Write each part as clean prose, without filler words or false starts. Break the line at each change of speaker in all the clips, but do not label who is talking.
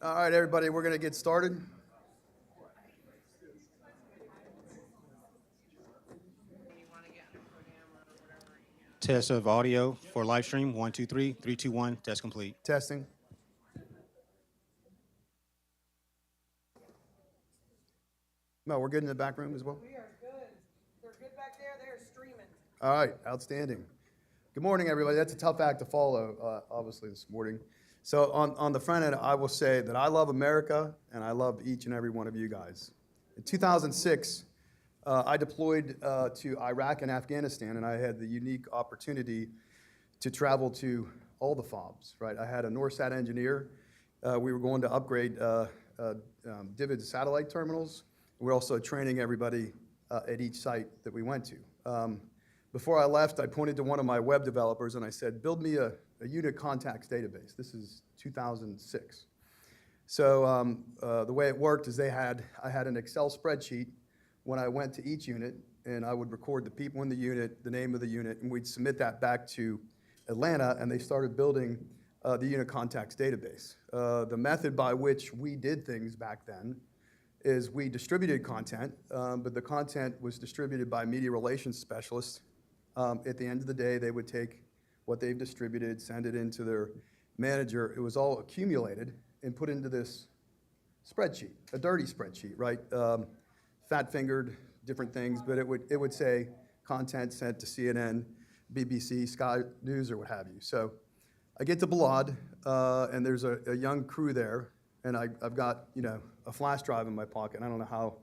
All right, everybody, we're going to get started.
Test of audio for live stream. 1, 2, 3, 3, 2, 1. Test complete.
Testing. No, we're good in the back room as well?
We are good. They're good back there. They're streaming.
All right, outstanding. Good morning, everybody. That's a tough act to follow, obviously, this morning. So on the front end, I will say that I love America, and I love each and every one of you guys. In 2006, I deployed to Iraq and Afghanistan, and I had the unique opportunity to travel to all the FOBs, right? I had a NORSAT engineer. We were going to upgrade DVIDS satellite terminals. We're also training everybody at each site that we went to. Before I left, I pointed to one of my web developers and I said, build me a unit contacts database. This is 2006. So the way it worked is I had an Excel spreadsheet when I went to each unit, and I would record the people in the unit, the name of the unit, and we'd submit that back to Atlanta, and they started building the unit contacts database. The method by which we did things back then is we distributed content, but the content was distributed by media relations specialists. At the end of the day, they would take what they've distributed, send it into their manager. It was all accumulated and put into this spreadsheet, a dirty spreadsheet, right? Fat-fingered, different things, but it would say content sent to CNN, BBC, Sky News, or what have you. So I get to Balad, and there's a young crew there, and I've got, a flash drive in my pocket. I don't know how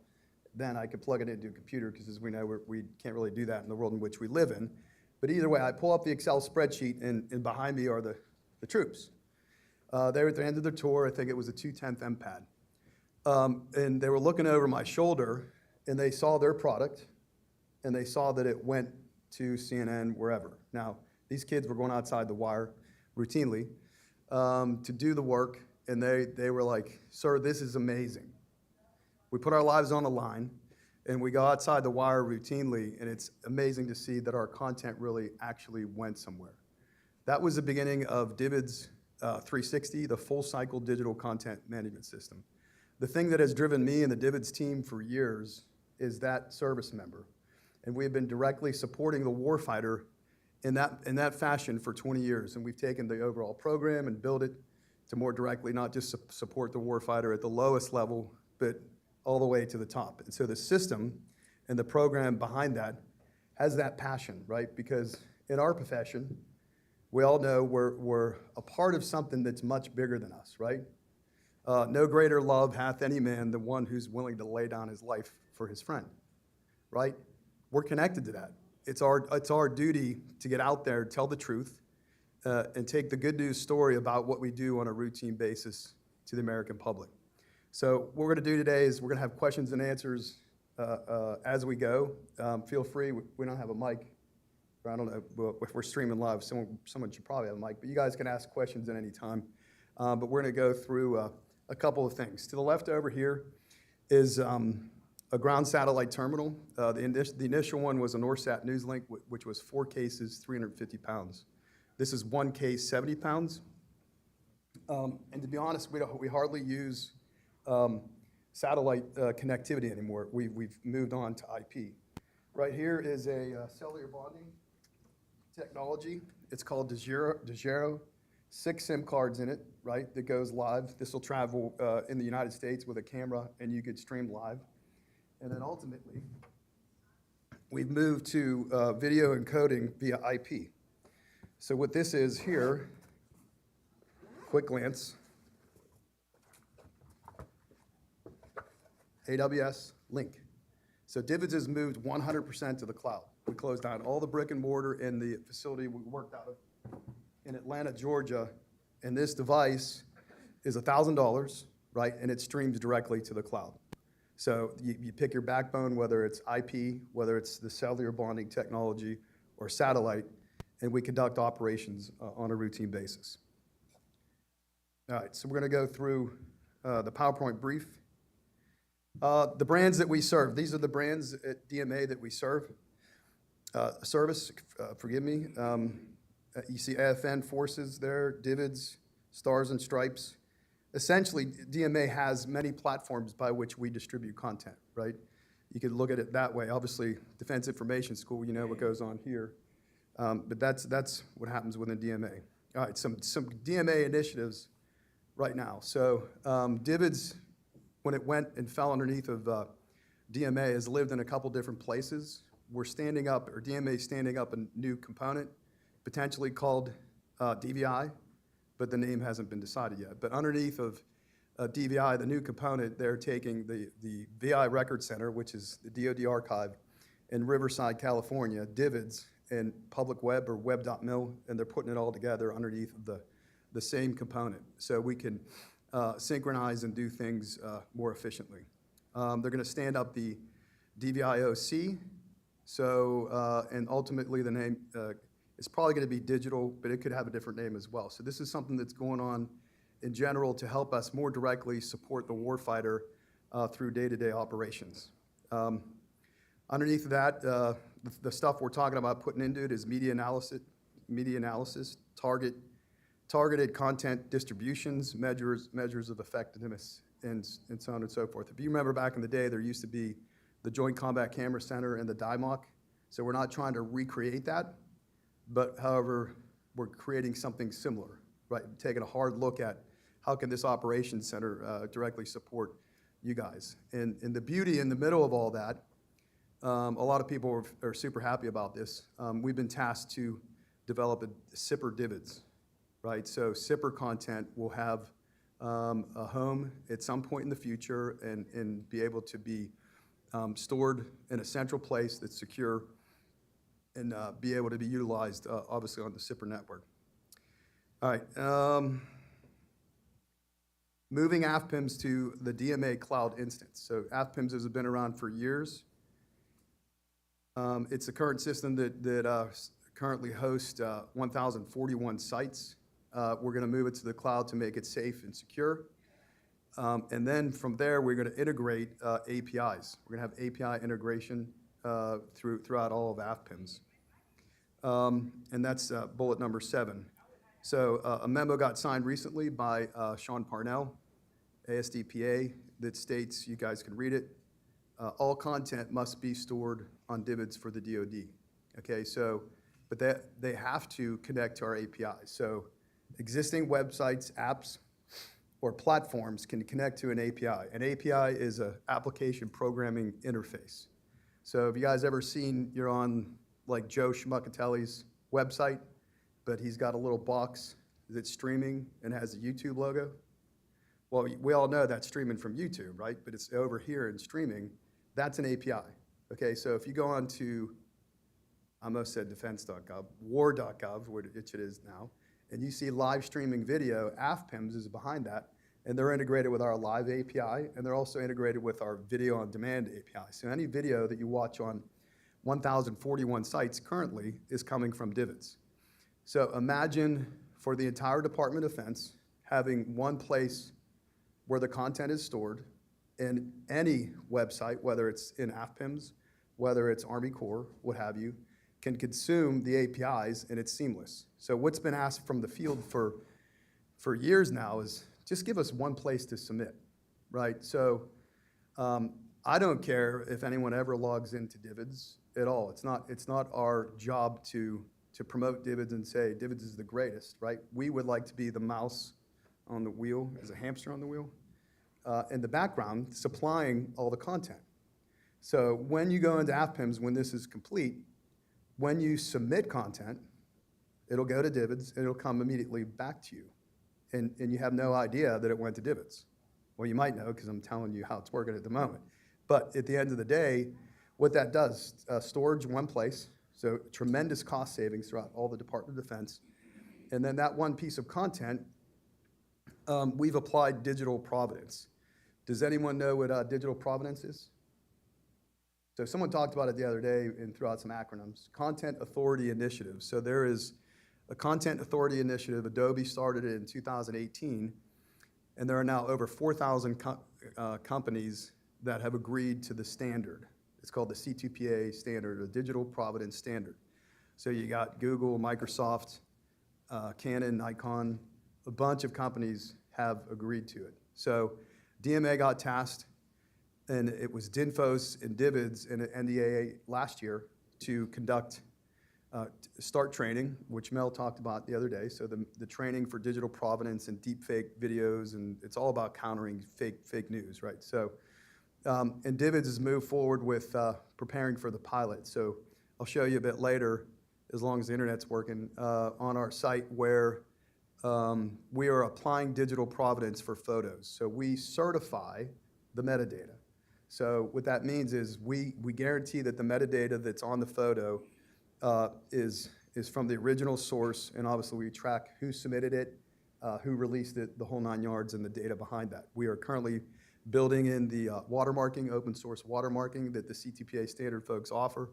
then I could plug it into a computer, because as we know, we can't really do that in the world in which we live in. But either way, I pull up the Excel spreadsheet, and behind me are the troops. They were at the end of their tour. I think it was a 210th MPAD. And they were looking over my shoulder, and they saw their product, and they saw that it went to CNN, wherever. Now, these kids were going outside the wire routinely to do the work, and they were like, sir, this is amazing. We put our lives on the line, and we go outside the wire routinely, and it's amazing to see that our content really actually went somewhere. That was the beginning of DVIDS 360, the full cycle digital content management system. The thing that has driven me and the DVIDS team for years is that service member. And we have been directly supporting the warfighter in that fashion for 20 years. And we've taken the overall program and built it to more directly not just support the warfighter at the lowest level, but all the way to the top. And so the system and the program behind that has that passion, right? Because in our profession, we all know we're a part of something that's much bigger than us, right? No greater love hath any man than one who's willing to lay down his life for his friend, right? We're connected to that. It's our duty to get out there, tell the truth, and take the good news story about what we do on a routine basis to the American public. So what we're going to do today is we're going to have questions and answers as we go. Feel free. We don't have a mic. I don't know if we're streaming live. Someone should probably have a mic, but you guys can ask questions at any time. But we're going to go through a couple of things. To the left over here is a ground satellite terminal. The initial one was a NORSAT NewsLink, which was 4 cases, 350 pounds. This is 1 case, 70 pounds. And to be honest, we hardly use satellite connectivity anymore. We've moved on to IP. Right here is a cellular bonding technology. It's called DeGero. 6 SIM cards in it, right, that goes live. This will travel in the United States with a camera, and you could stream live. And then ultimately, we've moved to video encoding via IP. So what this is here, quick glance, AWS link. So DVIDS has moved 100% to the cloud. We closed down all the brick and mortar in the facility we worked out of in Atlanta, Georgia, and this device is $1,000, right, and it streams directly to the cloud. So you pick your backbone, whether it's IP, whether it's the cellular bonding technology or satellite, and we conduct operations on a routine basis. All right, so we're going to go through the PowerPoint brief. The brands that we serve, these are the brands at DMA that we serve. Forgive me. You see AFN Forces there, DVIDS, Stars and Stripes. essentially, DMA has many platforms by which we distribute content, right? You could look at it that way. Obviously, Defense Information School, you know what goes on here. But that's what happens within DMA. All right, some DMA initiatives right now. So DVIDS, when it went and fell underneath of DMA, has lived in a couple different places. We're standing up, or DMA is standing up a new component, potentially called DVI, but the name hasn't been decided yet. But underneath of DVI, the new component, they're taking the VI Record Center, which is the DoD archive in Riverside, California, DVIDS, and public web or web.mil, and they're putting it all together underneath of the same component. So we can synchronize and do things more efficiently. They're gonna stand up the DVIOC, so, and ultimately the name is probably gonna be digital, but it could have a different name as well. So this is something that's going on in general to help us more directly support the warfighter through day-to-day operations. Underneath that, the stuff we're talking about putting into it is media analysis, targeted content distributions, measures of effectiveness, and so on and so forth. If you remember back in the day, there used to be the Joint Combat Camera Center and the DIMOC. So we're not trying to recreate that, but however, we're creating something similar, right? Taking a hard look at how can this operations center directly support you guys. And the beauty in the middle of all that, a lot of people are super happy about this. We've been tasked to develop a SIPR DVIDS, right? So SIPR content will have a home at some point in the future and be able to be stored in a central place that's secure and be able to be utilized, obviously, on the SIPR network. All right. Moving AFPIMS to the DMA cloud instance. So AFPIMS has been around for years. It's a current system that currently hosts 1,041 sites. We're going to move it to the cloud to make it safe and secure. And then from there, we're going to integrate APIs. We're going to have API integration throughout all of AFPIMS. And that's bullet number 7. So a memo got signed recently by Sean Parnell, ASDPA, that states, you guys can read it, all content must be stored on DVIDS for the DoD. Okay, so, but they have to connect to our APIs. So existing websites, apps, or platforms can connect to an API. An API is an application programming interface. So have you guys ever seen, you're on like Joe Schmuckatelli's website, but he's got a little box that's streaming and has a YouTube logo? Well, we all know that's streaming from YouTube, right? But it's over here in streaming. That's an API. Okay, so if you go on to, I almost said defense.gov, war.gov, which it is now, and you see live streaming video, AFPIMS is behind that, and they're integrated with our live API, and they're also integrated with our video on demand API. So any video that you watch on 1,041 sites currently is coming from DVIDS. So imagine for the entire Department of Defense having one place where the content is stored, and any website, whether it's in AFPIMS, whether it's Army Corps, what have you, can consume the APIs, and it's seamless. So what's been asked from the field for years now is just give us one place to submit, right? So I don't care if anyone ever logs into DVIDS at all. It's not our job to promote DVIDS and say DVIDS is the greatest, right? We would like to be the mouse on the wheel, as a hamster on the wheel, in the background, supplying all the content. So when you go into AFPIMS, when this is complete, when you submit content, it'll go to DVIDS, and it'll come immediately back to you. And you have no idea that it went to DVIDS. Well, you might know, because I'm telling you how it's working at the moment. But at the end of the day, what that does, storage in one place, so tremendous cost savings throughout all the Department of Defense. And then that one piece of content, we've applied digital provenance. Does anyone know what digital provenance is? So someone talked about it the other day and threw out some acronyms. Content Authority Initiative. So there is a Content Authority Initiative. Adobe started it in 2018, and there are now over 4,000 companies that have agreed to the standard. It's called the C2PA standard, or Digital Provenance Standard. So you got Google, Microsoft, Canon, Nikon, a bunch of companies have agreed to it. So DMA got tasked, and it was DINFOS and DVIDS and NDAA last year to conduct, start training, which Mel talked about the other day. So the training for digital provenance and deep fake videos, and it's all about countering fake news, right? So, and DVIDS has moved forward with preparing for the pilot. So I'll show you a bit later, as long as the internet's working, on our site where we are applying digital provenance for photos. So we certify the metadata. So what that means is we guarantee that the metadata that's on the photo is from the original source, and obviously we track who submitted it, who released it, the whole 9 yards, and the data behind that. We are currently building in the watermarking, open source watermarking that the CTPA standard folks offer,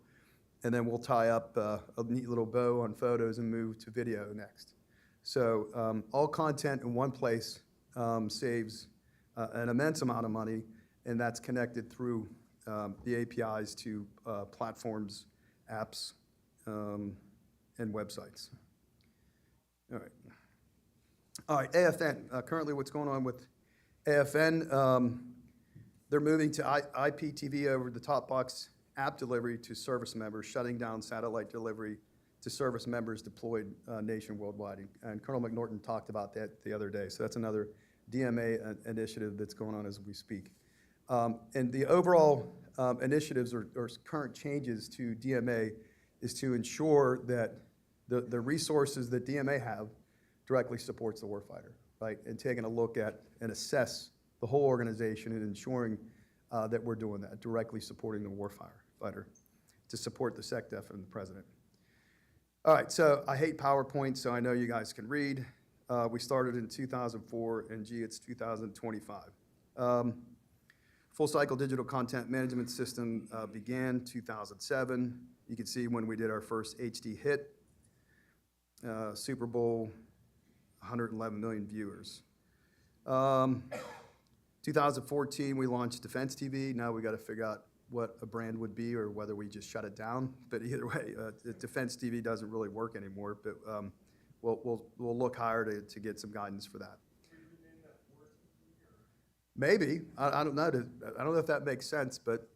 and then we'll tie up a neat little bow on photos and move to video next. So all content in one place saves an immense amount of money, and that's connected through the APIs to platforms, apps, and websites. All right, AFN. Currently what's going on with AFN, they're moving to IPTV over the top box app delivery to service members, shutting down satellite delivery to service members deployed worldwide. And Colonel McNorton talked about that the other day. So that's another DMA initiative that's going on as we speak. And the overall initiatives or current changes to DMA is to ensure that the resources that DMA have directly supports the warfighter, right? And taking a look at and assess the whole organization and ensuring that we're doing that, directly supporting the warfighter to support the SecDef and the president. All right, so I hate PowerPoint, so I know you guys can read. We started in 2004, and gee, it's 2025. Full cycle digital content management system began 2007. You can see when we did our first HD hit, Super Bowl, 111 million viewers. 2014, we launched Defense TV. Now we got to figure out what a brand would be or whether we just shut it down. But either way, Defense TV doesn't really work anymore, but we'll look higher to get some guidance for that. Maybe. I don't know. I don't know if that makes sense, but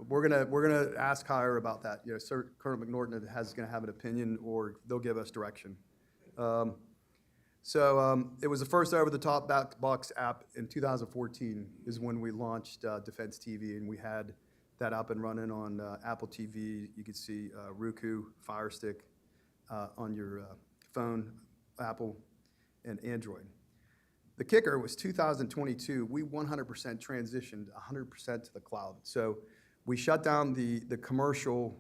we're gonna ask higher about that. You know, Sir Colonel McNorton is gonna have an opinion, or they'll give us direction. It was the first over-the-top box app in 2014 is when we launched Defense TV, and we had that up and running on Apple TV. You could see Roku, Fire Stick on your phone, Apple, and Android. The kicker was 2022, we 100% transitioned 100% to the cloud. So we shut down the commercial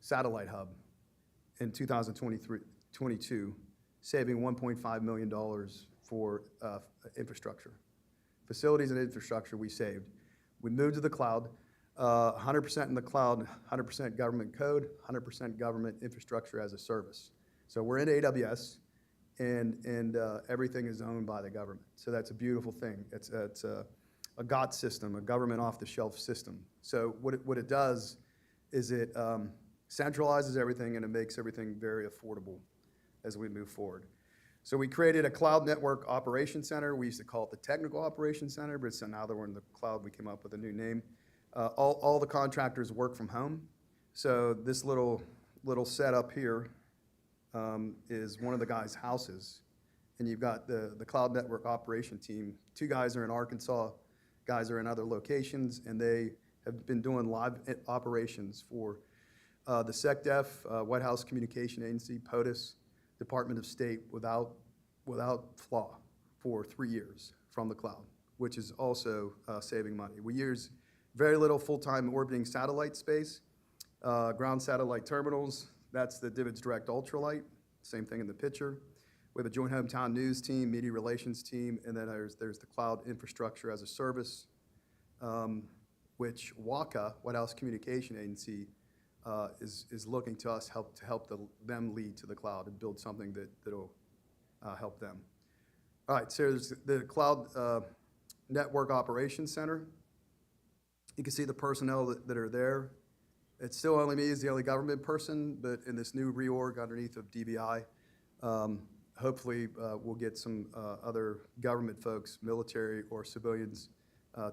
satellite hub in 2022, saving $1.5 million for infrastructure. Facilities and infrastructure we saved. We moved to the cloud, 100% in the cloud, 100% government code, 100% government infrastructure as a service. So we're in AWS, and everything is owned by the government. So that's a beautiful thing. It's a GOT system, a government off-the-shelf system. So what it does is it centralizes everything, and it makes everything very affordable as we move forward. So we created a cloud network operations center. We used to call it the technical operations center, but so now that we're in the cloud, we came up with a new name. All the contractors work from home. So this little setup here is one of the guys' houses. And you've got the cloud network operation team. 2 guys are in Arkansas, guys are in other locations, and they have been doing live operations for the SecDef, White House Communication Agency, POTUS, Department of State without flaw for 3 years from the cloud, which is also saving money. We use very little full-time orbiting satellite space, ground satellite terminals. That's the DVIDS Direct Ultralight, same thing in the picture. We have a joint hometown news team, media relations team, and then there's the cloud infrastructure as a service, which WACA, White House Communication Agency, is looking to us to help them lead to the cloud and build something that'll help them. All right, so there's the Cloud Network Operations Center. You can see the personnel that are there. It's still only me as the only government person, but in this new reorg underneath of DVI, hopefully we'll get some other government folks, military or civilians,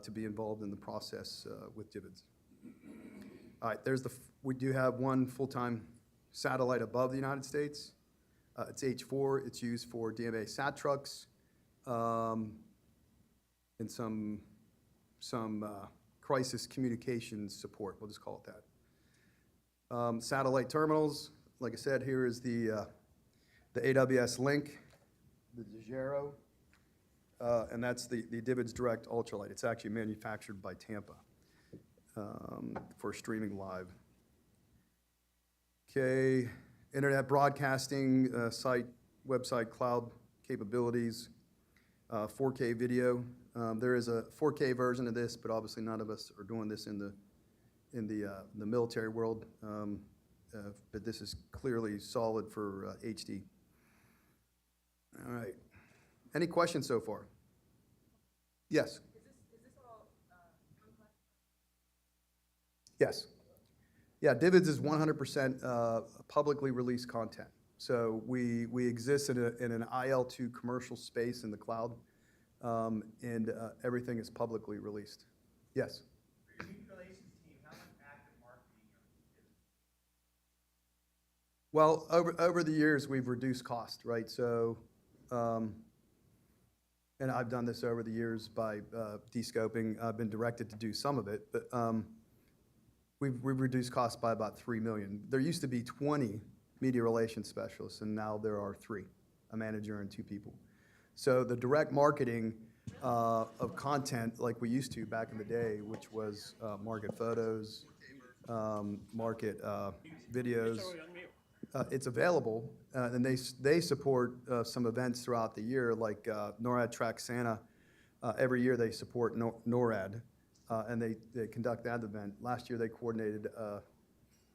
to be involved in the process with DVIDS. All right, we do have one full-time satellite above the United States. It's H4. It's used for DMA sat trucks and some crisis communications support. We'll just call it that. Satellite terminals. Like I said, here is the AWS link, the Zero, and that's the DVIDS Direct Ultralight. It's actually manufactured by Tampa for streaming live. Okay, internet broadcasting, site, website, cloud capabilities, 4K video. There is a 4K version of this, but obviously none of us are doing this in the military world. But this is clearly solid for HD. All right. Any questions so far? Yes.
Is this all unclassified?
Yes. Yeah, DVIDS is 100% publicly released content. So we exist in an IL2 commercial space in the cloud, and everything is publicly released. Yes.
For your youth relations team, how much active marketing
Well, over the years, we've reduced cost, right? So, and I've done this over the years by de-scoping. I've been directed to do some of it, but we've reduced costs by about $3 million. There used to be 20 media relations specialists, and now there are 3, a manager and 2 people. So the direct marketing of content like we used to back in the day, which was market photos, market videos, it's available, and they support some events throughout the year, like NORAD Track Santa. Every year they support NORAD, and they conduct that event. Last year they coordinated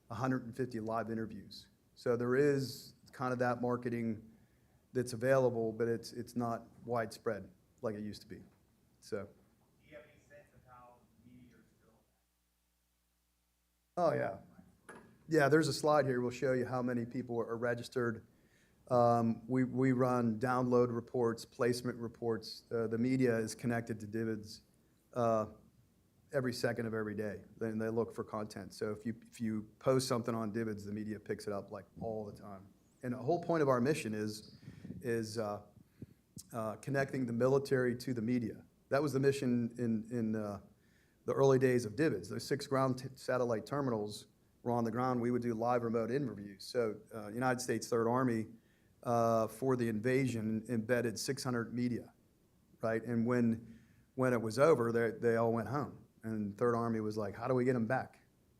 150 live interviews. So there is kind of that marketing that's available, but it's not widespread like it used to be. So.
Do you have any sense of how media are still?
Oh yeah. Yeah, there's a slide here. We'll show you how many people are registered. We run download reports, placement reports. The media is connected to DVIDS every second of every day. Then they look for content. So if you post something on DVIDS, the media picks it up like all the time. And the whole point of our mission is connecting the military to the media. That was the mission in the early days of DVIDS. Those 6 ground satellite terminals were on the ground. We would do live remote interviews. So United States Third Army, for the invasion, embedded 600 media, right? And when it was over, they all went home. And Third Army was like, how do we get them back?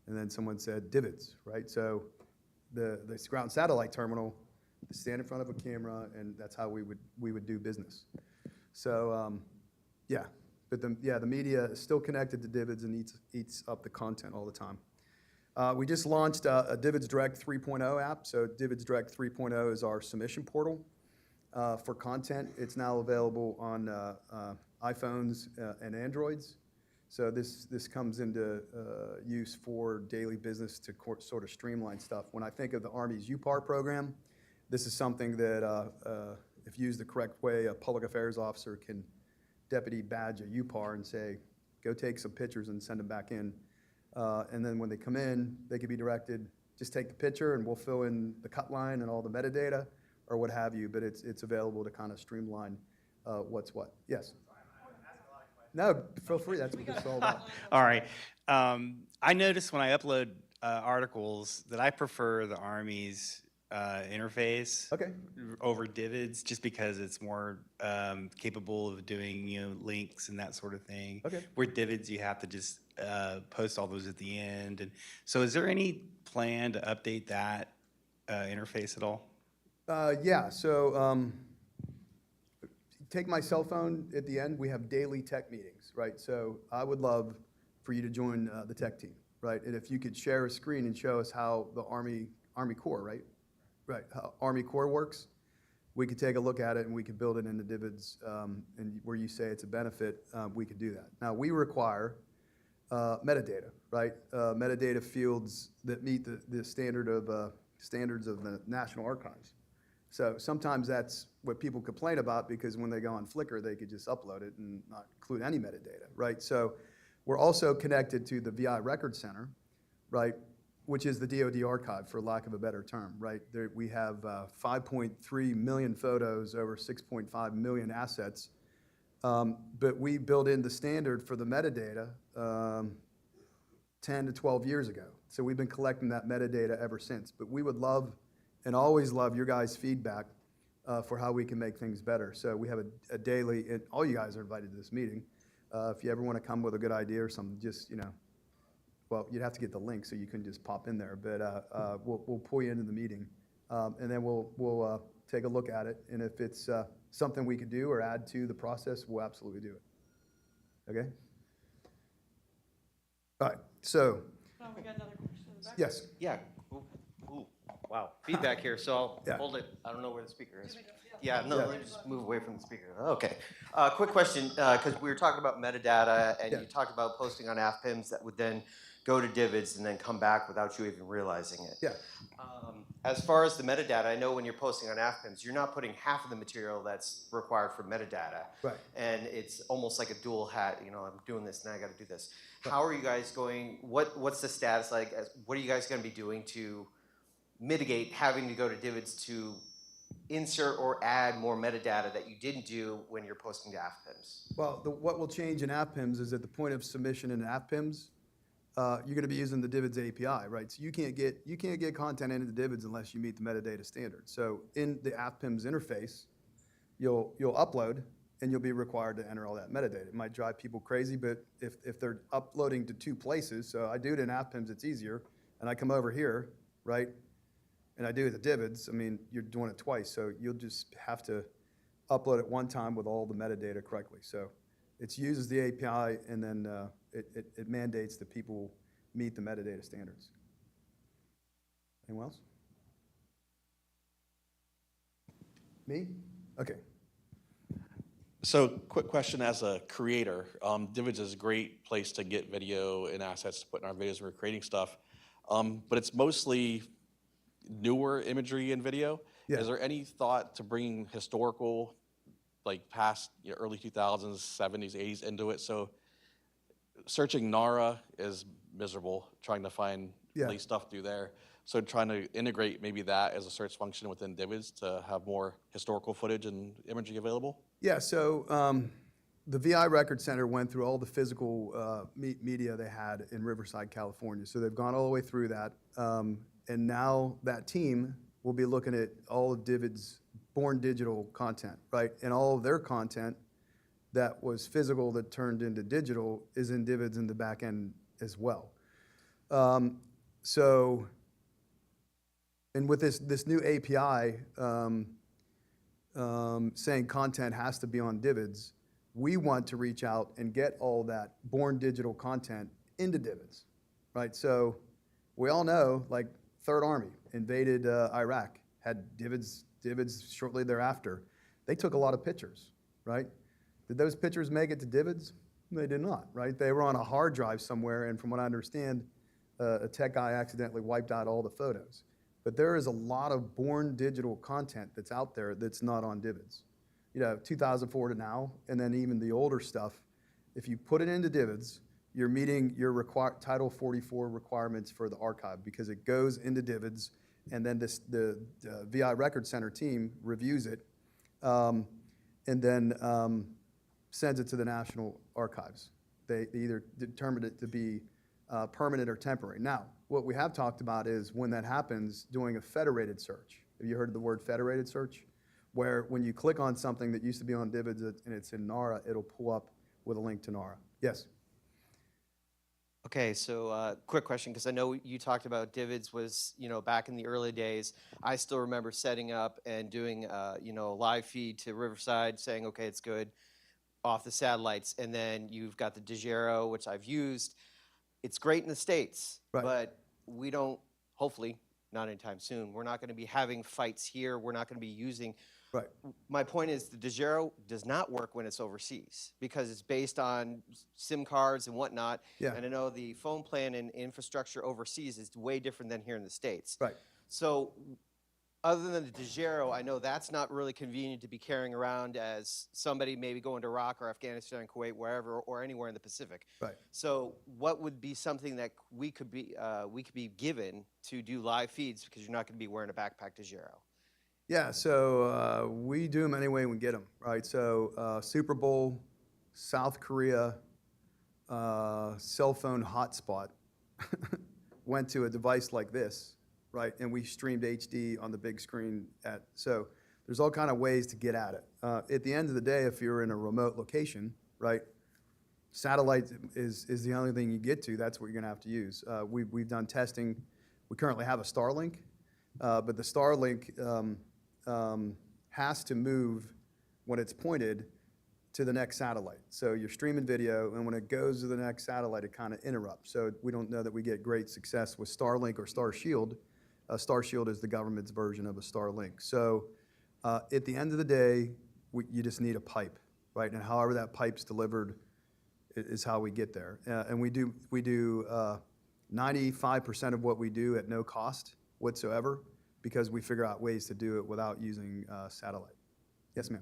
And then someone said, DVIDS, right? So the ground satellite terminal, stand in front of a camera, and that's how we would do business. So yeah, but the media is still connected to DVIDS and eats up the content all the time. We just launched a DVIDS Direct 3.0 app. So DVIDS Direct 3.0 is our submission portal for content. It's now available on iPhones and Androids. So this comes into use for daily business to sort of streamline stuff. When I think of the Army's UPAR program, this is something that, if used the correct way, a public affairs officer can deputy badge a UPAR and say, go take some pictures and send them back in. And then when they come in, they could be directed, just take the picture and we'll fill in the cut line and all the metadata or what have you, but it's available to kind of streamline what's what. Yes? No, feel free, that's what this is all about.
All right. I noticed when I upload articles that I prefer the Army's interface
Okay.
over DVIDS just because it's more capable of doing links and that sort of thing.
Okay.
Where DVIDS you have to just post all those at the end. And so is there any plan to update that interface at all?
Yeah, so take my cell phone at the end. We have daily tech meetings, right? So I would love for you to join the tech team, right? And if you could share a screen and show us how the Army Corps, right? Right, how Army Corps works, we could take a look at it and we could build it into DVIDS, and where you say it's a benefit, we could do that. Now, we require metadata, right? Metadata fields that meet the standards of the National Archives. So sometimes that's what people complain about because when they go on Flickr, they could just upload it and not include any metadata, right? So we're also connected to the VI Record Center, right, which is the DoD archive, for lack of a better term, right? There, we have 5.3 million photos, over 6.5 million assets, but we built in the standard for the metadata 10 to 12 years ago. So we've been collecting that metadata ever since. But we would love and always love your guys' feedback for how we can make things better. So we have a daily, and all you guys are invited to this meeting. If you ever want to come with a good idea or something, just, you know, well, you'd have to get the link so you couldn't just pop in there. But we'll pull you into the meeting, and then we'll take a look at it. And if it's something we could do or add to the process, we'll absolutely do it. Okay? All right, so,
Oh, we got another question in the back.
yes.
Yeah. Ooh, wow. Feedback here, so I'll
Yeah.
hold it. I don't know where the speaker is.
Yeah.
Yeah, no,
Yeah.
let me just move away from the speaker. Okay. Quick question, because we were talking about metadata, and
Yeah.
you talked about posting on AFPIMS that would then go to DVIDS and then come back without you even realizing it.
Yeah.
As far as the metadata, I know when you're posting on AFPIMS, you're not putting half of the material that's required for metadata.
Right.
And it's almost like a dual hat, you know, I'm doing this and I gotta do this. How are you guys going, what's the status like? What are you guys gonna be doing to mitigate having to go to DVIDS to insert or add more metadata that you didn't do when you're posting to AFPIMS?
Well, what will change in AFPIMS is at the point of submission in AFPIMS, you're going to be using the DVIDS API, right? So you can't get content into the DVIDS unless you meet the metadata standard. So in the AFPIMS interface, you'll upload and you'll be required to enter all that metadata. It might drive people crazy, but if they're uploading to two places, so I do it in AFPIMS, it's easier, and I come over here, right? And I do the DVIDS, I mean, you're doing it twice, so you'll just have to upload it one time with all the metadata correctly. So it uses the API, and then it mandates that people meet the metadata standards. Anyone else? Me? Okay.
So, quick question as a creator. DVIDS is a great place to get video and assets to put in our videos when we're creating stuff, but it's mostly newer imagery and video.
Yeah.
Is there any thought to bringing historical, like past early 2000s, 70s, 80s into it? So searching NARA is miserable, trying to find
Yeah.
least stuff through there. So trying to integrate maybe that as a search function within DVIDS to have more historical footage and imagery available?
Yeah, so the VI Record Center went through all the physical media they had in Riverside, California. So they've gone all the way through that. And now that team will be looking at all of DVID's born digital content, right? And all of their content that was physical that turned into digital is in DVIDS in the back end as well. So, and with this new API saying content has to be on DVIDS, we want to reach out and get all that born digital content into DVIDS, right? So we all know, like, Third Army invaded Iraq, had DVIDS shortly thereafter. They took a lot of pictures, right? Did those pictures make it to DVIDS? They did not, right? They were on a hard drive somewhere, and from what I understand, a tech guy accidentally wiped out all the photos. But there is a lot of born digital content that's out there that's not on DVIDS. You know, 2004 to now, and then even the older stuff, if you put it into DVIDS, you're meeting your Title 44 requirements for the archive because it goes into DVIDS, and then the VI Record Center team reviews it, and then sends it to the National Archives. They either determine it to be permanent or temporary. Now, what we have talked about is when that happens, doing a federated search. Have you heard of the word federated search? Where when you click on something that used to be on DVIDS and it's in NARA, it'll pull up with a link to NARA. Yes?
Okay, so quick question, because I know you talked about DVIDS was, you know, back in the early days. I still remember setting up and doing, you know, a live feed to Riverside, saying, okay, it's good, off the satellites, and then you've got the DiGero, which I've used. It's great in the States,
Right.
but we don't, hopefully, not anytime soon, we're not going to be having fights here. We're not going to be using.
Right.
My point is the DiGero does not work when it's overseas because it's based on SIM cards and whatnot.
Yeah.
And I know the phone plan and infrastructure overseas is way different than here in the States.
Right.
So Other than the DeGero, I know that's not really convenient to be carrying around as somebody maybe going to Iraq or Afghanistan, Kuwait, wherever, or anywhere in the Pacific.
Right.
So what would be something that we could be given to do live feeds, because you're not going to be wearing a backpack DeGero?
Yeah, so we do them any way we get them, right? So Super Bowl, South Korea, cell phone hotspot went to a device like this, right? And we streamed HD on the big screen so there's all kind of ways to get at it. At the end of the day, if you're in a remote location, right, satellite is the only thing you get to. That's what you're gonna have to use. We've done testing. We currently have a Starlink, but the Starlink has to move when it's pointed to the next satellite. So you're streaming video, and when it goes to the next satellite, it kind of interrupts. So we don't know that we get great success with Starlink or Starshield. Starshield is the government's version of a Starlink. So at the end of the day, you just need a pipe, right? And however that pipe's delivered is how we get there. And we do 95% of what we do at no cost whatsoever, because we figure out ways to do it without using satellite. Yes, ma'am.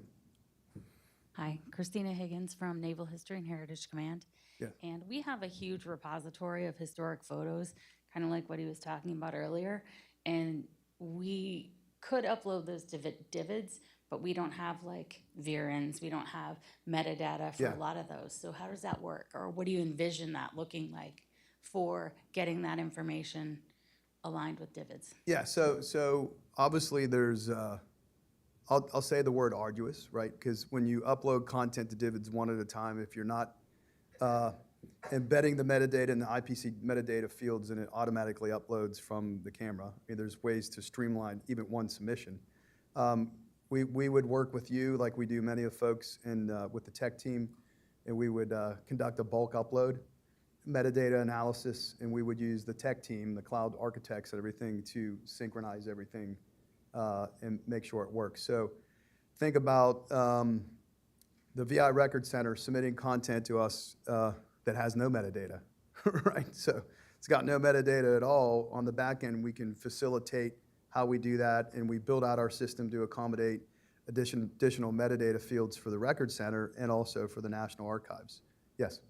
Hi, Christina Higgins from Naval History and Heritage Command.
Yeah.
And we have a huge repository of historic photos, kind of like what he was talking about earlier. And we could upload those to DVIDS, but we don't have like VRNs, we don't have metadata for
Yeah.
a lot of those. So how does that work? Or what do you envision that looking like for getting that information aligned with DVIDS?
Yeah, so obviously there's, I'll say the word arduous, right? Because when you upload content to DVIDS one at a time, if you're not embedding the metadata in the IPC metadata fields and it automatically uploads from the camera, I mean, there's ways to streamline even one submission. We would work with you like we do many of folks with the tech team, and we would conduct a bulk upload, metadata analysis, and we would use the tech team, the cloud architects and everything to synchronize everything and make sure it works. So think about the VI Record Center submitting content to us that has no metadata, right? So it's got no metadata at all. On the back end, we can facilitate how we do that, and we build out our system to accommodate additional metadata fields for the Record Center and also for the National Archives. Yes?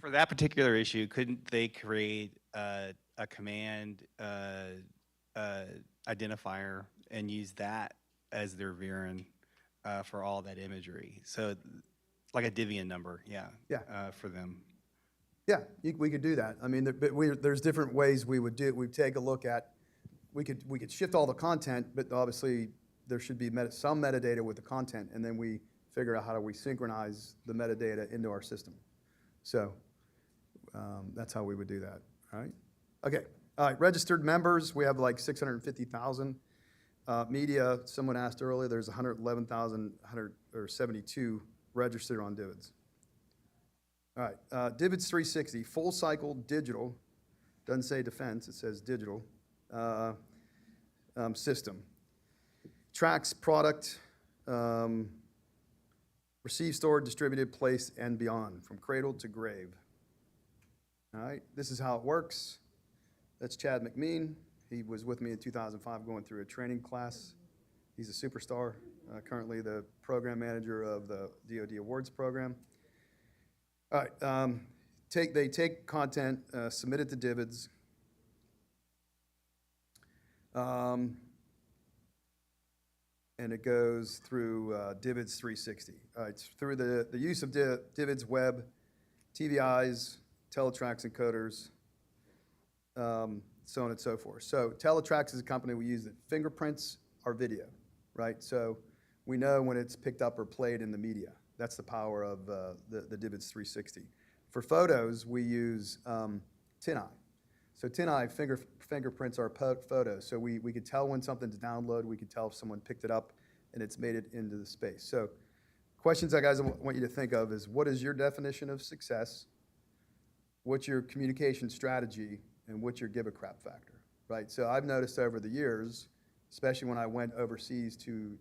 For that particular issue, couldn't they create a command identifier and use that as their VRN for all that imagery? So like a Divian number, yeah.
Yeah.
For them.
Yeah, we could do that. I mean, there's different ways we would do it. We'd take a look at, we could shift all the content, but obviously there should be some metadata with the content, and then we figure out how do we synchronize the metadata into our system. So that's how we would do that, all right? Okay, all right, registered members, we have like 650,000. Media, someone asked earlier, there's 111,172 registered on DVIDS. All right, DVIDS 360, full cycle digital, doesn't say defense, it says digital, system. Tracks product, receive, stored, distributed, placed, and beyond, from cradle to grave. All right, this is how it works. That's Chad McMean. He was with me in 2005 going through a training class. He's a superstar, currently the program manager of the DoD Awards program. All right, they take content, submit it to DVIDS. And it goes through DVIDS 360. All right, through the use of DVIDS web, TVIs, teletracks encoders, so on and so forth. So teletracks is a company we use that fingerprints our video, right? So we know when it's picked up or played in the media. That's the power of the DVIDS 360. For photos, we use TinEye. So TinEye fingerprints our photos. So we could tell when something's downloaded. We could tell if someone picked it up and it's made it into the space. So questions I guys want you to think of is, what is your definition of success? What's your communication strategy? And what's your give a crap factor, right? So I've noticed over the years, especially when I went overseas to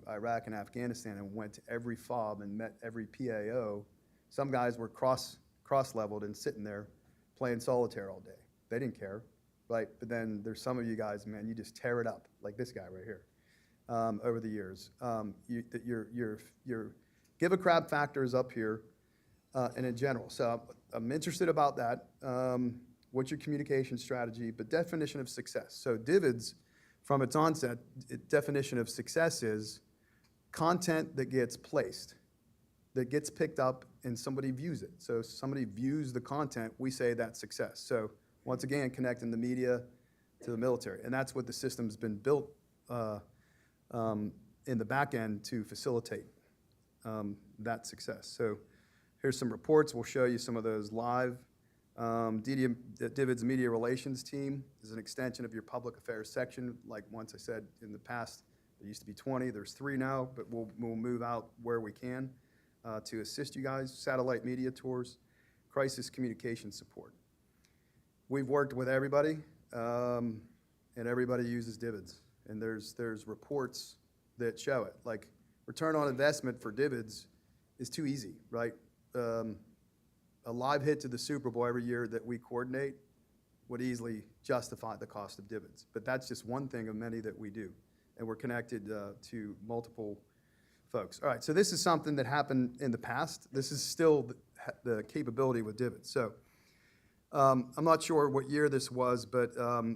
Iraq and Afghanistan and went to every FOB and met every PAO, some guys were cross-leveled and sitting there playing solitaire all day. They didn't care, right? But then there's some of you guys, man, you just tear it up, like this guy right here, over the years. Your give a crap factor is up here, and in general. So I'm interested about that. What's your communication strategy? But definition of success. So DVIDS, from its onset, definition of success is content that gets placed, that gets picked up, and somebody views it. So if somebody views the content, we say that's success. So once again, connecting the media to the military. And that's what the system's been built in the back end to facilitate that success. So here's some reports. We'll show you some of those live. DVIDS Media Relations team is an extension of your public affairs section. Like once I said in the past, there used to be 20, there's 3 now, but we'll move out where we can to assist you guys. Satellite media tours, crisis communication support. We've worked with everybody, and everybody uses DVIDS. And there's reports that show it. Like return on investment for DVIDS is too easy, right? A live hit to the Super Bowl every year that we coordinate would easily justify the cost of DVIDS. But that's just one thing of many that we do. And we're connected to multiple folks. All right, so this is something that happened in the past. This is still the capability with DVIDS. So I'm not sure what year this was, but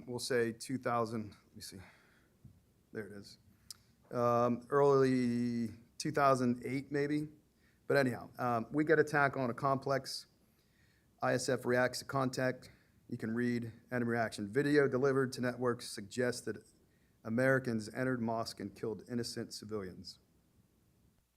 we'll say 2000, let me see. There it is. Early 2008, maybe. But anyhow, we get attack on a complex. ISF reacts to contact. You can read enemy reaction. Video delivered to networks suggests that Americans entered mosque and killed innocent civilians.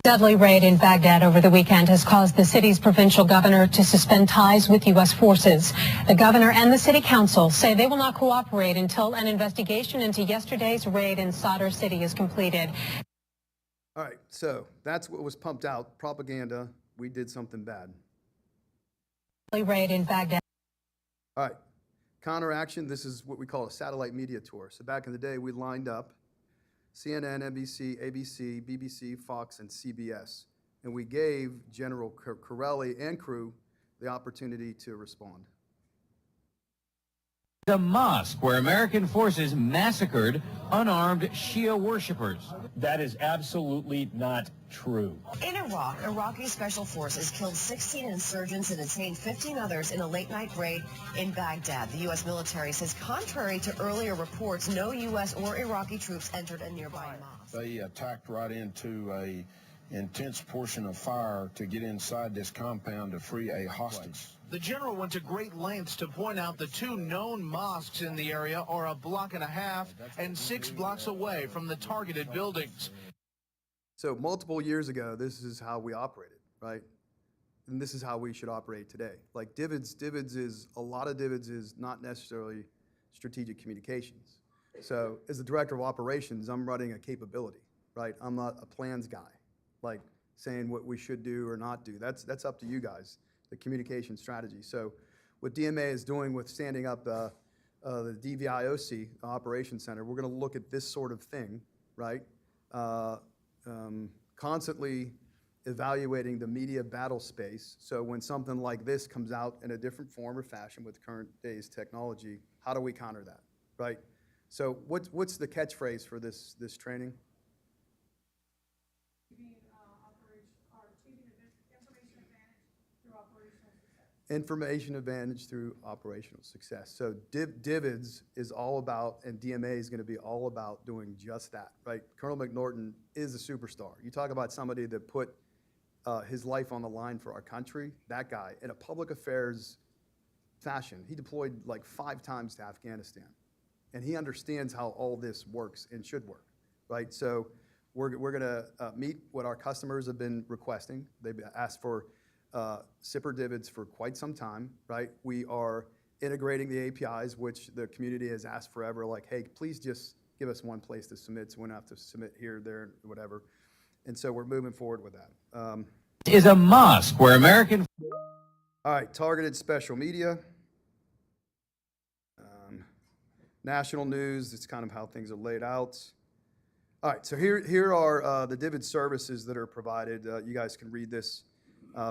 Deadly raid in Baghdad over the weekend has caused the city's provincial governor to suspend ties with U.S. forces. The governor and the city council say they will not cooperate until an investigation into yesterday's raid in Sadr City is completed.
All right, so that's what was pumped out, propaganda. We did something bad.
Raid in Baghdad.
All right, counteraction, this is what we call a satellite media tour. So back in the day, we lined up CNN, NBC, ABC, BBC, Fox, and CBS. And we gave General Corelli and crew the opportunity to respond.
The mosque where American forces massacred unarmed Shia worshippers. That is absolutely not true.
In Iraq, Iraqi special forces killed 16 insurgents and detained 15 others in a late-night raid in Baghdad. The U.S. military says contrary to earlier reports, no U.S. or Iraqi troops entered a nearby mosque.
They attacked right into a intense portion of fire to get inside this compound to free a hostage.
The general went to great lengths to point out the 2 known mosques in the area are a block and a half and 6 blocks away from the targeted buildings.
So multiple years ago, this is how we operated, right? And this is how we should operate today. Like DVIDS is, a lot of DVIDS is not necessarily strategic communications. So as the director of operations, I'm running a capability, right? I'm not a plans guy, like saying what we should do or not do. That's up to you guys, the communication strategy. So what DMA is doing with standing up the DVIOC, Operations Center, we're gonna look at this sort of thing, right? Constantly evaluating the media battle space. So when something like this comes out in a different form or fashion with current day's technology, how do we counter that, right? So what's the catchphrase for this training? Information advantage through operational success. So DVIDS is all about, and DMA is going to be all about doing just that, right? Colonel McNorton is a superstar. You talk about somebody that put his life on the line for our country, that guy, in a public affairs fashion. He deployed like 5 times to Afghanistan. And he understands how all this works and should work, right? So we're going to meet what our customers have been requesting. They've asked for SIPR DVIDS for quite some time, right? We are integrating the APIs, which the community has asked forever, like, hey, please just give us one place to submit so we don't have to submit here, there, whatever. And so we're moving forward with that.
Is a mosque where American...
All right, targeted special media. National news, it's kind of how things are laid out. All right, so here are the DVIDS services that are provided. You guys can read this.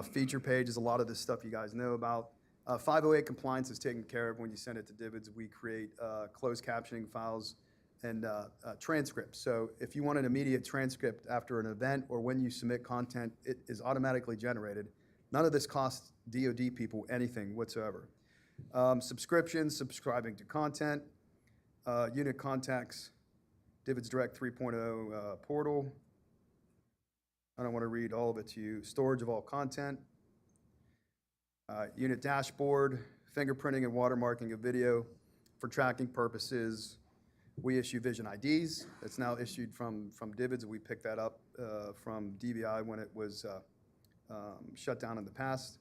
Feature pages, a lot of this stuff you guys know about. 508 compliance is taken care of when you send it to DVIDS. We create closed captioning files and transcripts. So if you want an immediate transcript after an event or when you submit content, it is automatically generated. None of this costs DoD people anything whatsoever. Subscriptions, subscribing to content, unit contacts, DVIDS Direct 3.0 portal. I don't want to read all of it to you. Storage of all content, unit dashboard, fingerprinting and watermarking of video for tracking purposes. We issue Vision IDs. It's now issued from DVIDS. We picked that up from DVI when it was shut down in the past.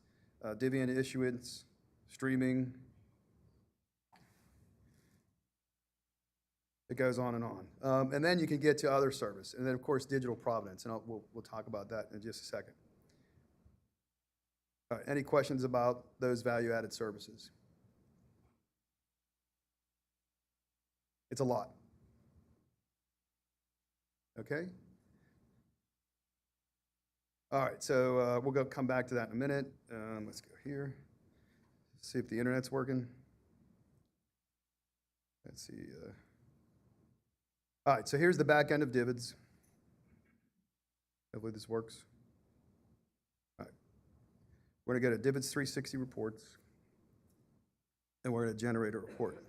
Divian issuance, streaming. It goes on and on. And then you can get to other service. And then, of course, digital provenance. And we'll talk about that in just a second. All right, any questions about those value-added services? It's a lot. Okay? All right, so we'll come back to that in a minute. Let's go here. See if the internet's working. Let's see. All right, so here's the back end of DVIDS. Hopefully this works. All right. We're going to go to DVIDS 360 reports, and we're going to generate a report.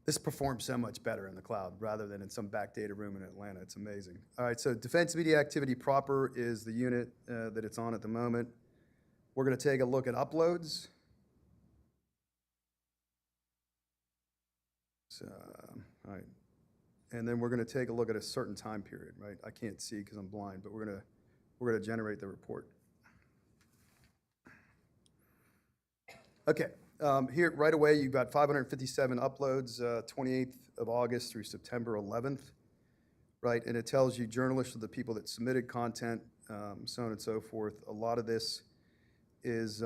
This performs so much better in the cloud rather than in some back data room in Atlanta. It's amazing. All right, so Defense Media Activity Proper is the unit that it's on at the moment. We're going to take a look at uploads. So, all right. And then we're going to take a look at a certain time period, right? I can't see because I'm blind, but we're going to generate the report. Okay. Here, right away, you've got 557 uploads, 28th of August through September 11th, right? And it tells you journalists are the people that submitted content, so on and so forth. A lot of this is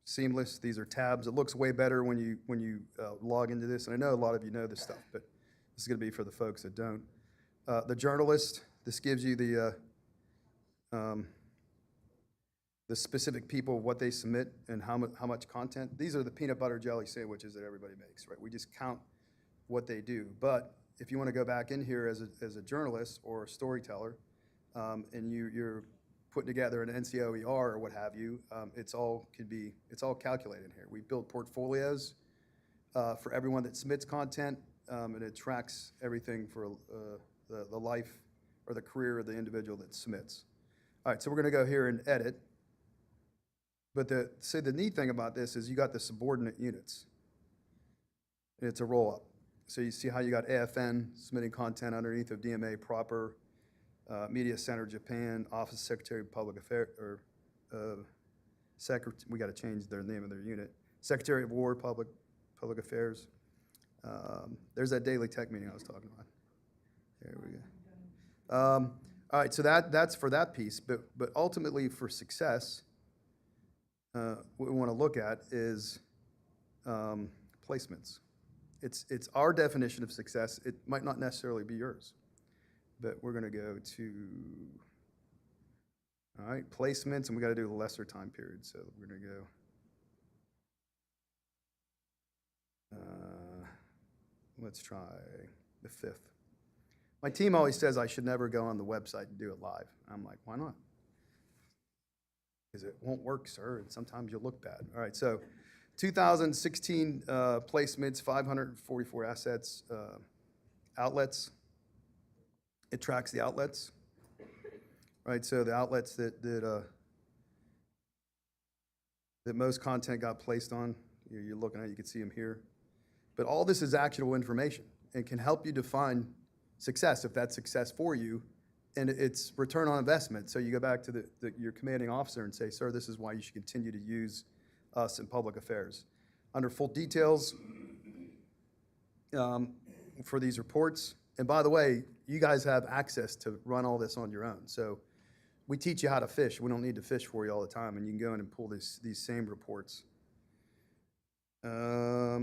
seamless. These are tabs. It looks way better when you log into this. And I know a lot of you know this stuff, but this is going to be for the folks that don't. The journalist, this gives you the specific people, what they submit, and how much content. These are the peanut butter jelly sandwiches that everybody makes, right? We just count what they do. But if you want to go back in here as a journalist or a storyteller, and you're putting together an NCOER or what have you, it's all calculated here. We build portfolios for everyone that submits content, and it tracks everything for the life or the career of the individual that submits. All right, so we're going to go here and edit. But the neat thing about this is you got the subordinate units. And it's a roll-up. So you see how you got AFN submitting content underneath of DMA proper, Media Center Japan, Office Secretary of Public Affairs, or we got to change their name of their unit. Secretary of War, Public Affairs. There's that daily tech meeting I was talking about. There we go. All right, so that's for that piece. But ultimately for success, what we want to look at is placements. It's our definition of success. It might not necessarily be yours, but we're going to go to, all right, placements, and we got to do a lesser time period. So we're going to go, let's try the 5th. My team always says I should never go on the website and do it live. I'm like, why not? Because it won't work, sir, and sometimes you'll look bad. All right, so 2016 placements, 544 assets, outlets. It tracks the outlets, right? So the outlets that most content got placed on, you're looking at, you can see them here. But all this is actionable information and can help you define success, if that's success for you. And it's return on investment. So you go back to your commanding officer and say, sir, this is why you should continue to use us in public affairs. Under full details for these reports. And by the way, you guys have access to run all this on your own. So we teach you how to fish. We don't need to fish for you all the time. And you can go in and pull these same reports. All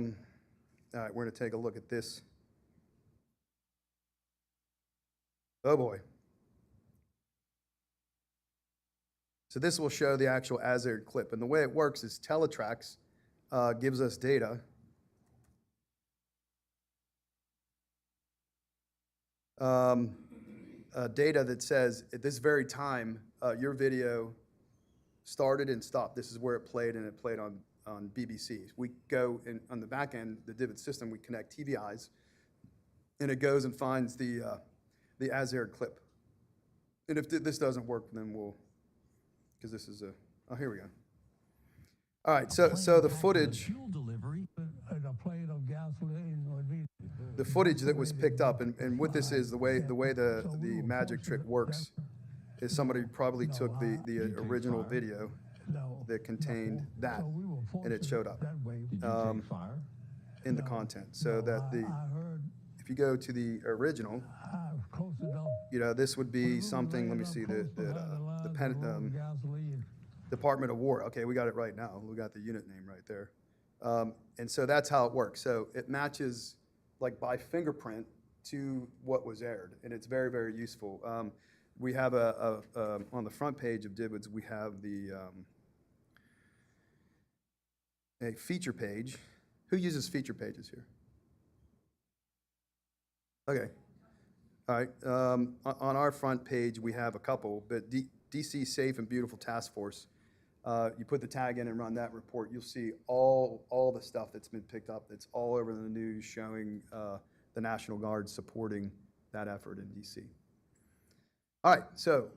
right, we're going to take a look at this. Oh, boy. So this will show the actual as-aired clip. And the way it works is Teletrax gives us data. Data that says at this very time, your video started and stopped. This is where it played, and it played on BBC. We go in, on the back end, the DVIDS system, we connect TVIs, and it goes and finds the as-aired clip. And if this doesn't work, then we'll, because this is oh, here we go. All right, so the footage, the footage that was picked up, and what this is, the way the magic trick works, is somebody probably took the original video that contained that, and it showed up in the content. So that if you go to the original, this would be something. Let me see the Department of War. Okay, we got it right now. We got the unit name right there. And so that's how it works. So it matches like by fingerprint to what was aired, and it's very, very useful. We have on the front page of DVIDS, we have a feature page. Who uses feature pages here? Okay. All right. On our front page, we have a couple, but DC Safe and Beautiful Task Force. You put the tag in and run that report, you'll see all the stuff that's been picked up. That's all over the news, showing the National Guard supporting that effort in DC. All right, so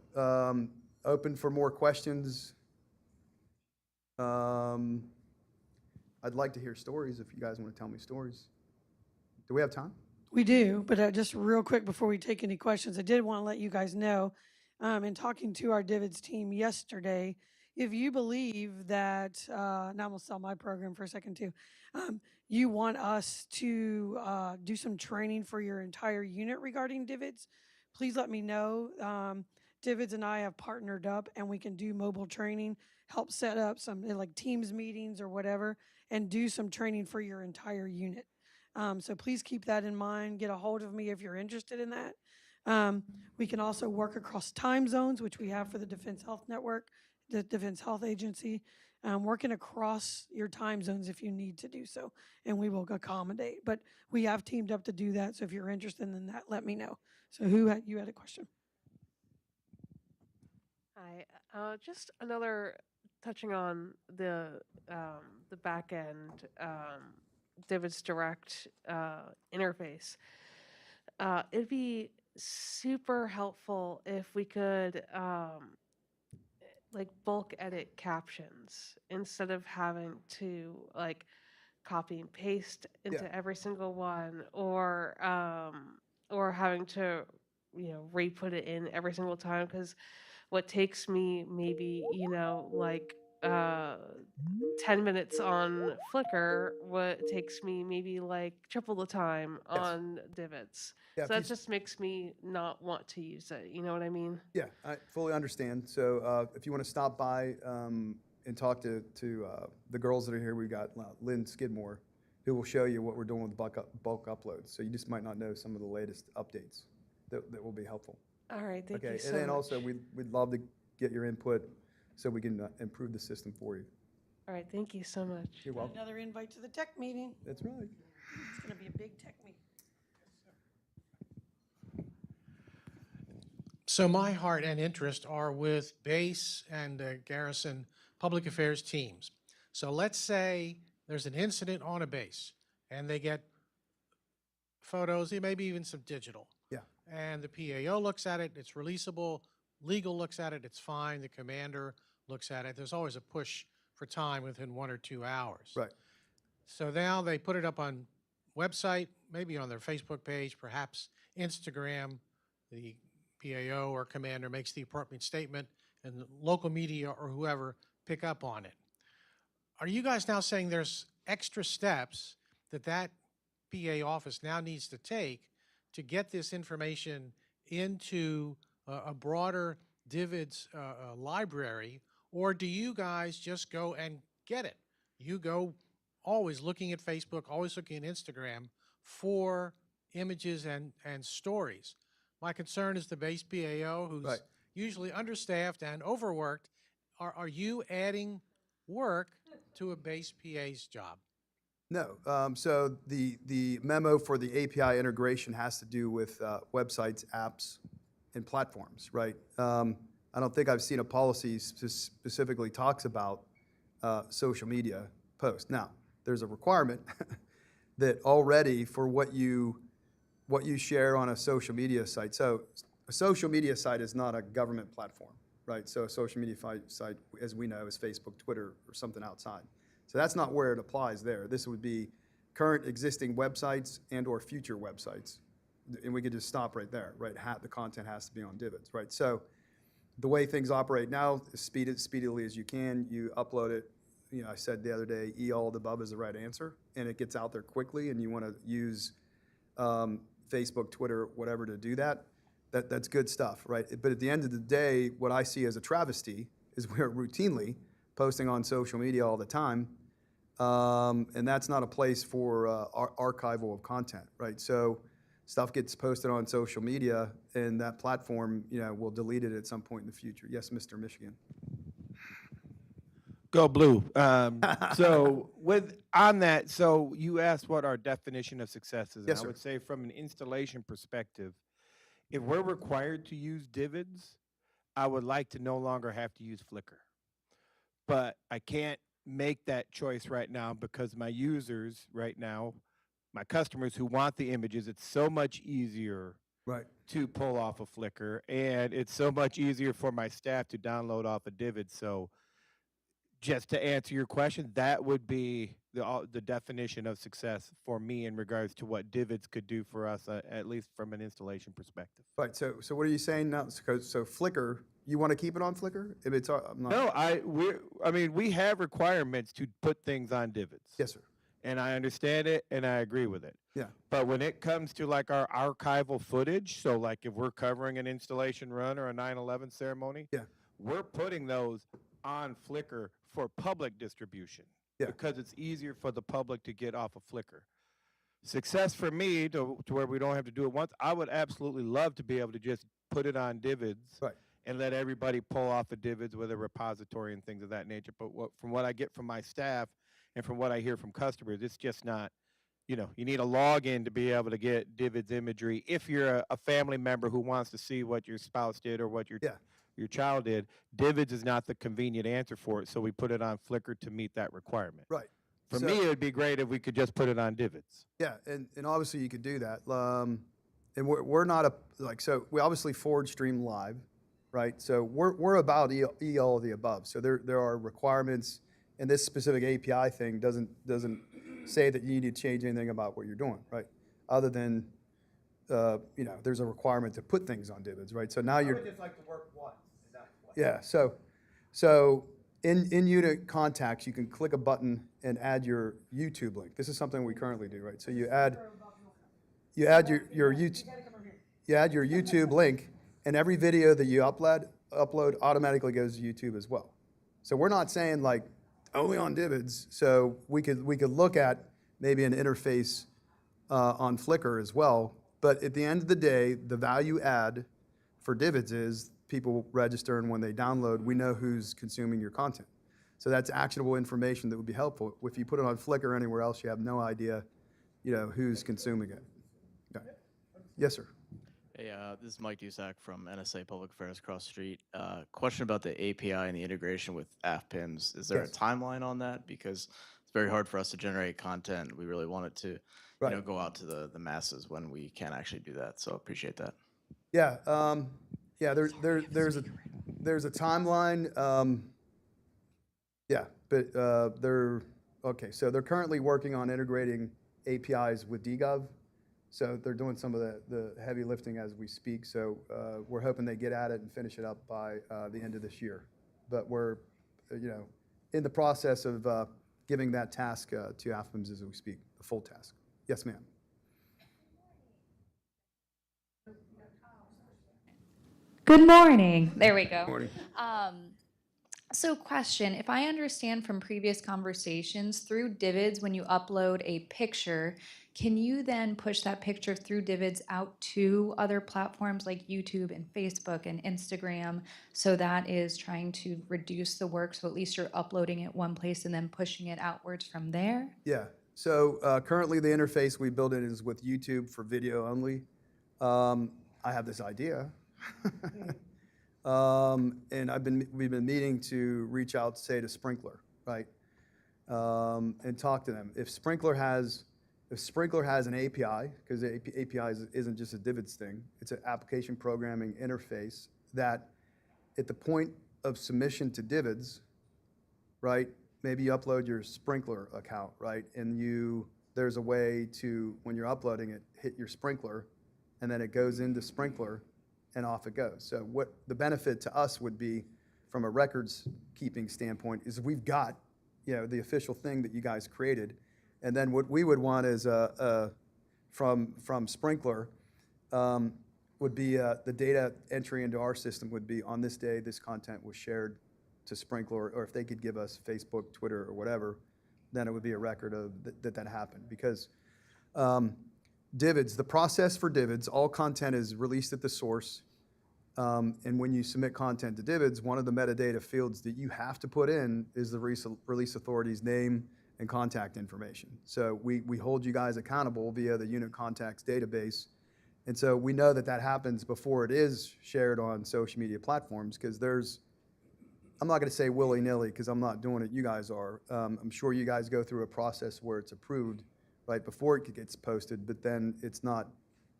open for more questions. I'd like to hear stories if you guys want to tell me stories. Do we have time?
We do, but just real quick before we take any questions, I did want to let you guys know, in talking to our DVIDS team yesterday, if you believe that, now I'm going to sell my program for a second too, you want us to do some training for your entire unit regarding DVIDS, please let me know. DVIDS and I have partnered up, and we can do mobile training, help set up some like Teams meetings or whatever, and do some training for your entire unit. So please keep that in mind. Get a hold of me if you're interested in that. We can also work across time zones, which we have for the Defense Health Network, the Defense Health Agency, working across your time zones if you need to do so, and we will accommodate. But we have teamed up to do that, so if you're interested in that, let me know. So you had a question?
Hi, just another touching on the back end DVIDS Direct interface. It'd be super helpful if we could like bulk edit captions instead of having to like copy and paste into every single one, or having to re-put it in every single time, because what takes me maybe like 10 minutes on Flickr, what takes me maybe like triple the time on DVIDS.
Yeah,
so that just makes me not want to use it. You know what I mean?
Yeah, I fully understand. So if you want to stop by and talk to the girls that are here, we've got Lynn Skidmore, who will show you what we're doing with bulk uploads. So you just might not know some of the latest updates that will be helpful.
All right, thank you so
and then
much.
also we'd love to get your input so we can improve the system for you.
All right, thank you so much.
You're welcome.
Another invite to the tech meeting.
That's right.
It's going to be a big tech meeting.
So my heart and interest are with base and garrison public affairs teams. So let's say there's an incident on a base and they get photos, maybe even some digital.
Yeah.
And the PAO looks at it, it's releasable, legal looks at it, it's fine, the commander looks at it. There's always a push for time within 1 or 2 hours.
Right.
So now they put it up on website, maybe on their Facebook page, perhaps Instagram. The PAO or commander makes the appropriate statement, and the local media or whoever pick up on it. Are you guys now saying there's extra steps that PA office now needs to take to get this information into a broader DVIDS library, or do you guys just go and get it? You go always looking at Facebook, always looking at Instagram for images and stories. My concern is the base PAO, who's usually understaffed and overworked, are you adding work to a base PA's job?
No. So the memo for the API integration has to do with websites, apps, and platforms, right? I don't think I've seen a policy specifically talks about social media posts. Now, there's a requirement that already for what you share on a social media site. So a social media site is not a government platform, right? So a social media site, as we know, is Facebook, Twitter, or something outside. So that's not where it applies there. This would be current existing websites and or future websites. And we could just stop right there, right? The content has to be on DVIDS, right? So the way things operate now is speed it speedily as you can. You upload it. You know, I said the other day, all of the above is the right answer, and it gets out there quickly, and you want to use Facebook, Twitter, whatever to do that. That's good stuff, right? But at the end of the day, what I see as a travesty is we're routinely posting on social media all the time, and that's not a place for archival of content, right? So stuff gets posted on social media, and that platform, you know, will delete it at some point in the future. Yes, Mr. Michigan.
Go blue. So on that, so you asked what our definition of success is.
Yes,
and I
sir.
would say from an installation perspective, if we're required to use DVIDS, I would like to no longer have to use Flickr. But I can't make that choice right now because my users right now, my customers who want the images, it's so much easier
Right.
to pull off of Flickr, and it's so much easier for my staff to download off of DVIDS. So just to answer your question, that would be the definition of success for me in regards to what DVIDS could do for us, at least from an installation perspective.
Right. So what are you saying now? So Flickr, you want to keep it on Flickr? If it's I'm not.
No, we have requirements to put things on DVIDS.
Yes, sir.
And I understand it, and I agree with it.
Yeah.
But when it comes to like our archival footage, so like if we're covering an installation run or a 9/11 ceremony,
Yeah.
we're putting those on Flickr for public distribution.
Yeah.
Because it's easier for the public to get off of Flickr. Success for me to where we don't have to do it once, I would absolutely love to be able to just put it on DVIDS
Right.
and let everybody pull off of DVIDS with a repository and things of that nature. But from what I get from my staff and from what I hear from customers, it's just not, you need a login to be able to get DVIDS imagery. If you're a family member who wants to see what your spouse did or what your child did, DVIDS is not the convenient answer for it, so we put it on Flickr to meet that requirement.
Right.
For
So-
me, it would be great if we could just put it on DVIDS.
Yeah, and obviously you could do that. And we're not so we obviously forward stream live, right? So we're about all of the above. So there are requirements, and this specific API thing doesn't say that you need to change anything about what you're doing, right? Other than there's a requirement to put things on DVIDS, right? So now
I
you're
would just like to work once. Is that what?
yeah. So in unit contacts, you can click a button and add your YouTube link. This is something we currently do, right? So you add your YouTube link, and every video that you upload automatically goes to YouTube as well. So we're not saying like only on DVIDS. So we could look at maybe an interface on Flickr as well. But at the end of the day, the value add for DVIDS is people register, and when they download, we know who's consuming your content. So that's actionable information that would be helpful. If you put it on Flickr or anywhere else, you have no idea, who's consuming it. Okay. Yes, sir.
Hey, this is Mike Dusak from NSA Public Affairs across the street. Question about the API and the integration with AFPIMS. Is there
Yes.
a timeline on that? Because it's very hard for us to generate content. We really want it to go out to the masses when we can't actually do that. So appreciate that.
Yeah. There's a timeline. But So they're currently working on integrating APIs with DGov. So they're doing some of the heavy lifting as we speak. So we're hoping they get at it and finish it up by the end of this year. But we're, in the process of giving that task to AFPIMS as we speak, the full task. Yes, ma'am.
Good morning. There we go.
Morning.
So question, if I understand from previous conversations, through DVIDS, when you upload a picture, can you then push that picture through DVIDS out to other platforms like YouTube and Facebook and Instagram? So that is trying to reduce the work, so at least you're uploading it one place and then pushing it outwards from there?
Yeah. So currently the interface we build in is with YouTube for video only. I have this idea. And we've been meeting to reach out, say, to Sprinkler, right? And talk to them. If Sprinkler has an API, because the API isn't just a DVIDS thing, it's an application programming interface that at the point of submission to DVIDS, right, maybe you upload your Sprinkler account, right, and there's a way to, when you're uploading it, hit your Sprinkler, and then it goes into Sprinkler, and off it goes. So what the benefit to us would be from a records keeping standpoint is we've got, the official thing that you guys created. And then what we would want is from Sprinkler would be the data entry into our system would be on this day, this content was shared to Sprinkler, or if they could give us Facebook, Twitter, or whatever, then it would be a record of that happened. Because DVIDS, the process for DVIDS, all content is released at the source. And when you submit content to DVIDS, one of the metadata fields that you have to put in is the release authority's name and contact information. So we hold you guys accountable via the unit contacts database. And so we know that happens before it is shared on social media platforms, because I'm not going to say willy-nilly because I'm not doing it, you guys are. I'm sure you guys go through a process where it's approved right before it gets posted, but then it's not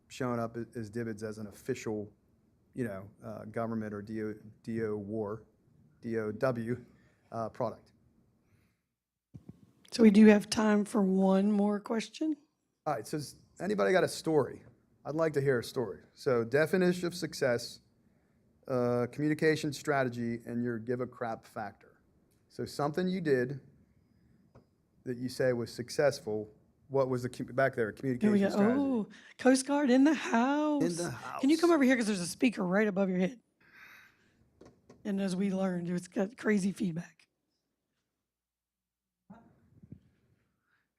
showing up as DVIDS as an official government or DOW product.
So we do have time for one more question.
All right, so anybody got a story? I'd like to hear a story. So definition of success, communication strategy, and your give a crap factor. So something you did that you say was successful. What was back there, communication strategy?
Oh, Coast Guard in the house.
In the house.
Can you come over here, because there's a speaker right above your head. And as we learned, it's got crazy feedback.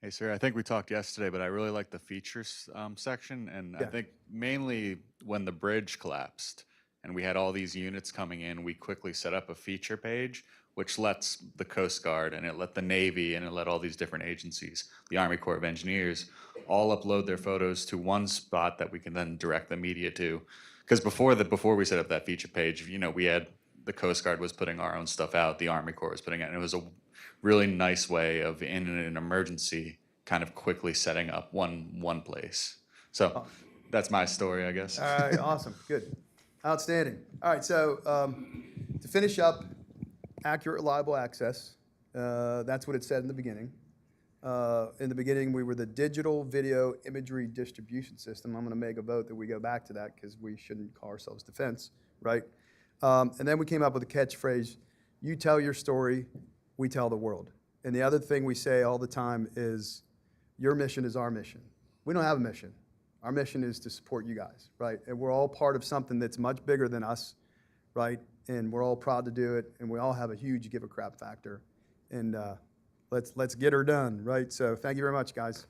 Hey, sir, I think we talked yesterday, but I really like the features section. And I think mainly when the bridge collapsed and we had all these units coming in, we quickly set up a feature page, which lets the Coast Guard and it let the Navy and it let all these different agencies, the Army Corps of Engineers, all upload their photos to one spot that we can then direct the media to. Because before we set up that feature page, we had the Coast Guard was putting our own stuff out, the Army Corps was putting it, and it was a really nice way of, in an emergency, kind of quickly setting up one place. So that's my story, I guess.
All right, awesome, good, outstanding. All right, so to finish up, accurate, reliable access. That's what it said in the beginning. In the beginning, we were the digital video imagery distribution system. I'm going to make a vote that we go back to that because we shouldn't call ourselves defense, right? And then we came up with a catchphrase, you tell your story, we tell the world. And the other thing we say all the time is, your mission is our mission. We don't have a mission. Our mission is to support you guys, right? And we're all part of something that's much bigger than us, right? And we're all proud to do it, and we all have a huge give a crap factor. And let's get her done, right? So thank you very much, guys.